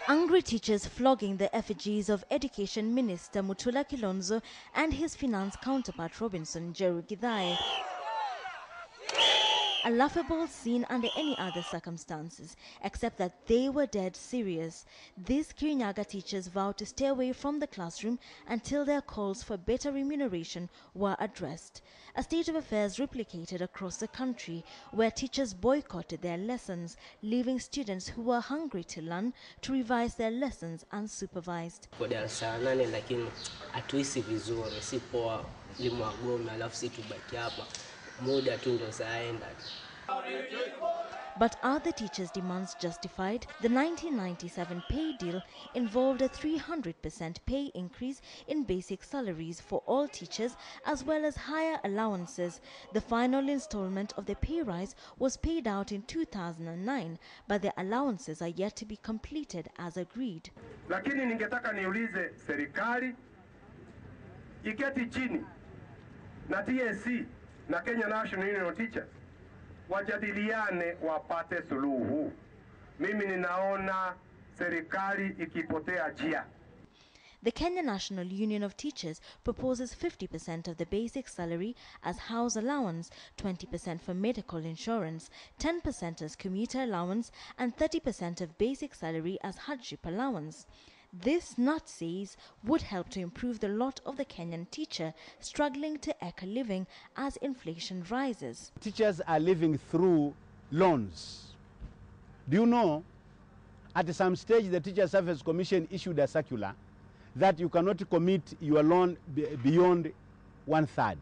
Angry teachers flogging the effigies of Education Minister Mutula Kilonzo and his finance counterpart Robinson Jeru Githai. A laughable scene under any other circumstances, except that they were dead serious. These Kirinyaga teachers vowed to stay away from the classroom until their calls for better remuneration were addressed. A state of affairs replicated across the country, where teachers boycotted their lessons, leaving students who were hungry to learn to revise their lessons unsupervised. But are the teachers' demands justified? The 1997 pay deal involved a 300% pay increase in basic salaries for all teachers, as well as higher allowances. The final installment of the pay rise was paid out in 2009, but the allowances are yet to be completed as agreed. Lakini ningetaka niulize serikali iketi chini na TSC na Kenya National Union of Teachers wajadiliane wapate suluhu. Mimi ninaona serikali ikipotea njia. The Kenya National Union of Teachers proposes 50% of the basic salary as house allowance, 20% for medical insurance, 10% as commuter allowance, and 30% of basic salary as hardship allowance. This, NUT says, would help to improve the lot of the Kenyan teacher struggling to eke a living as inflation rises. Teachers are living through loans. Do you know, at some stage the Teacher Service Commission issued a circular that you cannot commit your loan beyond 1/3.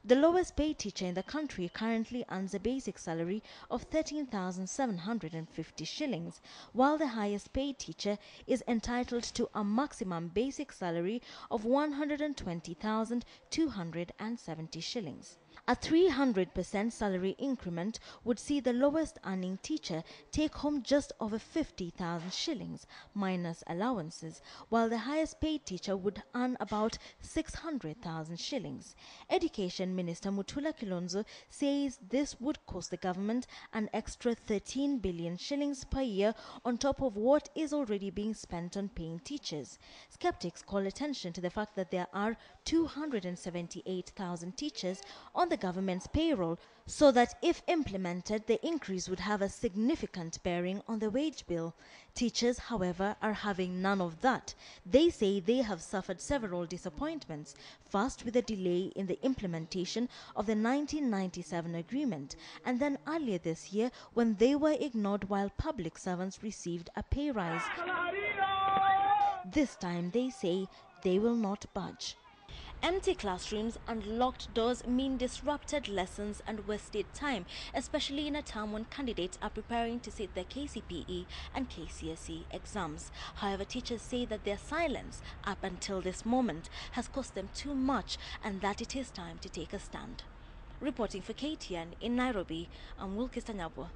The lowest paid teacher in the country currently earns a basic salary of 13,750 shillings, while the highest paid teacher is entitled to a maximum basic salary of 120,270 shillings. A 300% salary increment would see the lowest earning teacher take home just over 50,000 shillings minus allowances, while the highest paid teacher would earn about 600,000 shillings. Education Minister Mutula Kilonzo says this would cost the government an extra 13 billion shillings per year on top of what is already being spent on paying teachers. Skeptics call attention to the fact that there are 278,000 teachers on the government's payroll, so that if implemented, the increase would have a significant bearing on the wage bill. Teachers, however, are having none of that. They say they have suffered several disappointments, first with a delay in the implementation of the 1997 agreement, and then earlier this year when they were ignored while public servants received a pay rise. This time they say they will not budge. Empty classrooms and locked doors mean disrupted lessons and wasted time, especially in a time when candidates are preparing to sit their KCPE and KCSE exams. However, teachers say that their silence up until this moment has cost them too much and that it is time to take a stand. Reporting for KTN in Nairobi, I'm Wilkister Nyabwa.